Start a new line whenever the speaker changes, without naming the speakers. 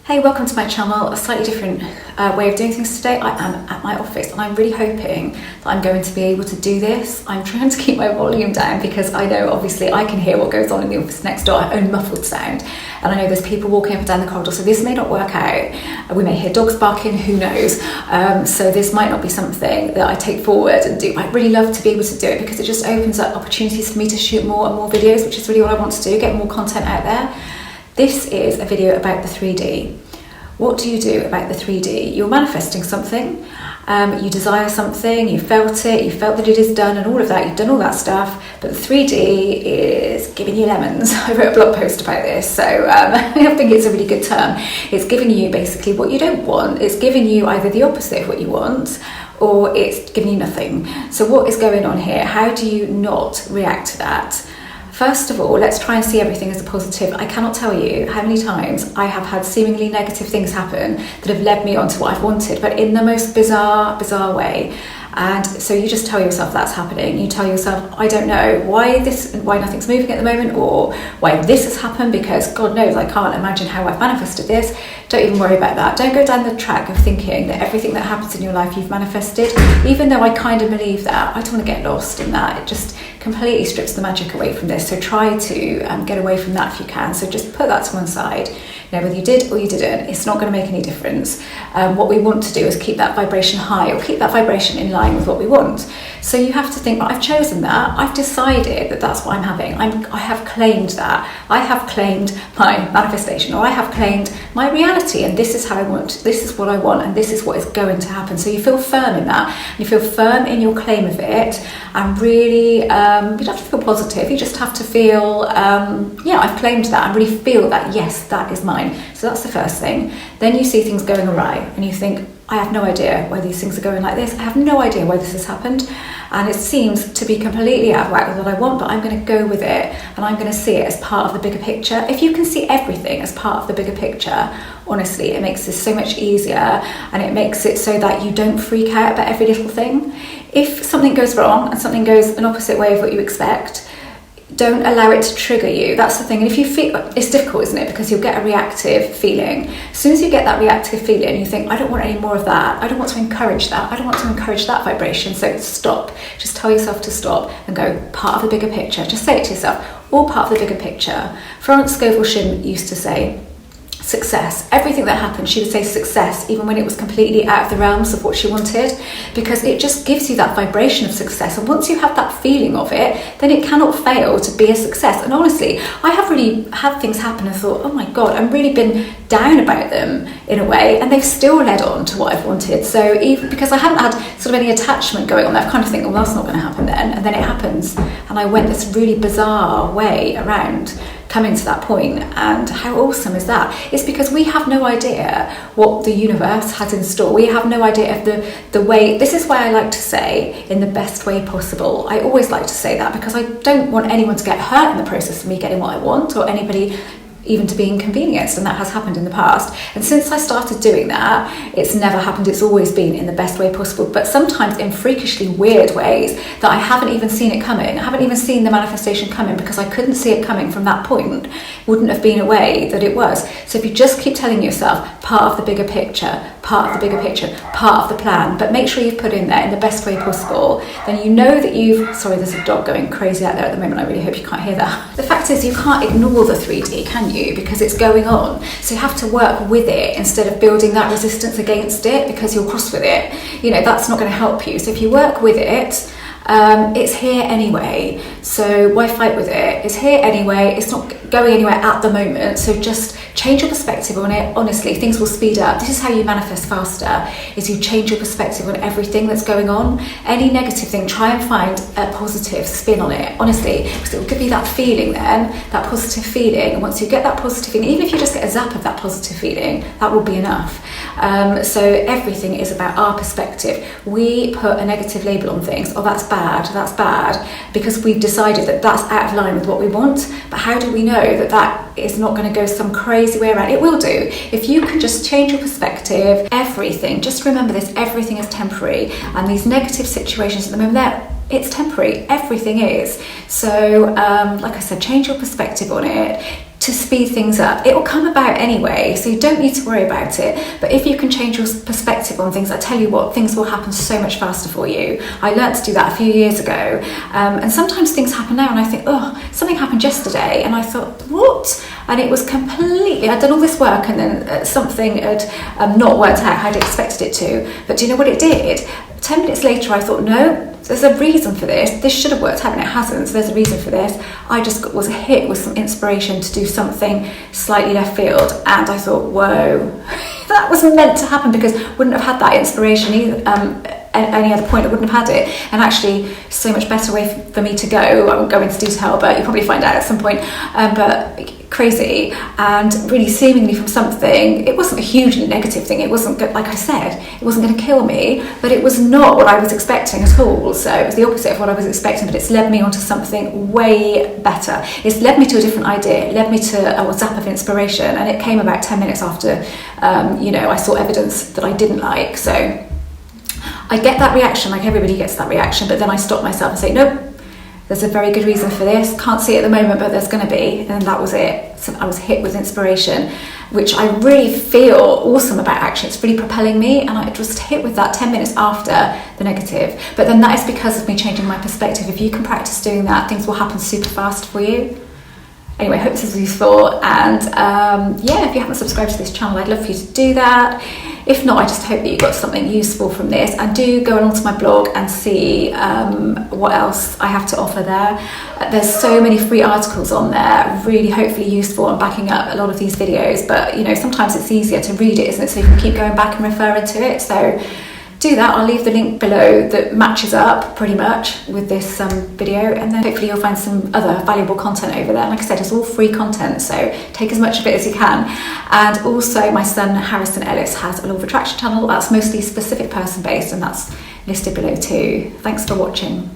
Hey, welcome to my channel. A slightly different way of doing things today. I am at my office and I'm really hoping that I'm going to be able to do this. I'm trying to keep my volume down because I know obviously I can hear what goes on in the office next door, own muffled sound, and I know there's people walking up and down the corridor, so this may not work out. We may hear dogs barking, who knows. So this might not be something that I take forward and do. I'd really love to be able to do it because it just opens up opportunities for me to shoot more and more videos, which is really what I want to do, get more content out there. This is a video about the 3D. What do you do about the 3D? You're manifesting something, you desire something, you felt that it is done and all of that, you've done all that stuff, but the 3D is giving you lemons. I wrote a blog post about this, so I think it's a really good term. It's giving you basically what you don't want. It's giving you either the opposite of what you want, or it's giving you nothing. So what is going on here? How do you not react to that? First of all, let's try and see everything as a positive. I cannot tell you how many times I have had seemingly negative things happen that have led me on to what I've wanted, but in the most bizarre way. And so you just tell yourself that's happening. You tell yourself, I don't know why nothing's moving at the moment, or why this has happened, because God knows I can't imagine how I've manifested this. Don't even worry about that. Don't go down the track of thinking that everything that happens in your life you've manifested. Even though I kind of believe that, I don't want to get lost in that. It just completely strips the magic away from this. So try to get away from that if you can. So just put that to one side. You know, whether you did or you didn't, it's not going to make any difference. What we want to do is keep that vibration high, or keep that vibration in line with what we want. So you have to think, well, I've chosen that. I've decided that that's what I'm having. I have claimed that. I have claimed my manifestation, or I have claimed my reality, and this is how I want. This is what I want, and this is what is going to happen. So you feel firm in that, and you feel firm in your claim of it, and really, you don't have to feel positive. You just have to feel, yeah, I've claimed that, and really feel that, yes, that is mine. So that's the first thing. Then you see things going awry, and you think, I have no idea why these things are going like this. I have no idea why this has happened. And it seems to be completely out of whack with what I want, but I'm going to go with it, and I'm going to see it as part of the bigger picture. If you can see everything as part of the bigger picture, honestly, it makes this so much easier, and it makes it so that you don't freak out about every little thing. If something goes wrong and something goes an opposite way of what you expect, don't allow it to trigger you. That's the thing. And if you feel, it's difficult, isn't it? Because you'll get a reactive feeling. As soon as you get that reactive feeling, you think, I don't want any more of that. I don't want to encourage that. I don't want to encourage that vibration. So stop. Just tell yourself to stop and go, part of the bigger picture. Just say it to yourself, all part of the bigger picture. Florence Scovel Shinn used to say, success. Everything that happened, she would say success, even when it was completely out of the realms of what she wanted, because it just gives you that vibration of success. And once you have that feeling of it, then it cannot fail to be a success. And honestly, I have really had things happen and thought, oh my God, I've really been down about them in a way, and they've still led on to what I've wanted. So even because I hadn't had sort of any attachment going on, I've kind of think, well, that's not going to happen then. And then it happens. And I went this really bizarre way around coming to that point. And how awesome is that? It's because we have no idea what the universe has in store. We have no idea of the way. This is why I like to say in the best way possible. I always like to say that because I don't want anyone to get hurt in the process of me getting what I want, or anybody even to be inconvenienced, and that has happened in the past. And since I started doing that, it's never happened. It's always been in the best way possible, but sometimes in freakishly weird ways that I haven't even seen it coming. I haven't even seen the manifestation coming because I couldn't see it coming from that point. Wouldn't have been a way that it was. So if you just keep telling yourself, part of the bigger picture, part of the bigger picture, part of the plan, but make sure you've put in there in the best way possible, then you know that sorry, there's a dog going crazy out there at the moment. I really hope you can't hear that. The fact is, you can't ignore the 3D, can you? Because it's going on. So you have to work with it instead of building that resistance against it because you're cross with it. You know, that's not going to help you. So if you work with it, it's here anyway. So why fight with it? It's here anyway. It's not going anywhere at the moment. So just change your perspective on it. Honestly, things will speed up. This is how you manifest faster, is you change your perspective on everything that's going on. Any negative thing, try and find a positive spin on it, honestly, because it will give you that feeling then, that positive feeling. And once you get that positive feeling, even if you just get a zap of that positive feeling, that will be enough. So everything is about our perspective. We put a negative label on things. Oh, that's bad, because we've decided that that's out of line with what we want. But how do we know that that is not going to go some crazy way around? It will do. If you can just change your perspective, everything, just remember this, everything is temporary. And these negative situations at the moment, it's temporary. Everything is. So, like I said, change your perspective on it. to speed things up. It will come about anyway, so you don't need to worry about it. But if you can change your perspective on things, I tell you what, things will happen so much faster for you. I learned to do that a few years ago, and sometimes things happen now and I think, oh, something happened yesterday, and I thought, what? And it was completely, I'd done all this work and then something had not worked out how I'd expected it to. But do you know what it did? 10 minutes later I thought, no, there's a reason for this should have worked out and it hasn't, so there's a reason for this. I just was hit with some inspiration to do something slightly left field, and I thought, whoa, that was meant to happen, because I wouldn't have had that inspiration either, any other point I wouldn't have had it. And actually so much better way for me to go. I won't go into detail, but you'll probably find out at some point, but crazy, and really seemingly from something, it wasn't a hugely negative thing, it wasn't, like I said, it wasn't going to kill me, but it was not what I was expecting at all. So it was the opposite of what I was expecting, but it's led me onto something way better. It's led me to a different idea, it led me to a zap of inspiration, and it came about 10 minutes after I saw evidence that I didn't like. So I get that reaction, like everybody gets that reaction, but then I stop myself and say, nope, there's a very good reason for this. Can't see it at the moment, but there's going to be. And that was it. So I was hit with inspiration, which I really feel awesome about, actually. It's really propelling me, and I just hit with that 10 minutes after the negative. But then that is because of me changing my perspective. If you can practice doing that, things will happen super fast for you. Anyway, I hope this is useful, and if you haven't subscribed to this channel, I'd love for you to do that. If not, I just hope that you got something useful from this, and do go along to my blog and see what else I have to offer there. There's so many free articles on there, really hopefully useful and backing up a lot of these videos, but sometimes it's easier to read it, isn't it, so you can keep going back and referring to it. So do that. I'll leave the link below that matches up pretty much with this video, and then hopefully you'll find some other valuable content over there. Like I said, it's all free content, so take as much of it as you can. And also my son Harrison Ellis has a Law of Attraction channel that's mostly specific person based, and that's listed below too. Thanks for watching.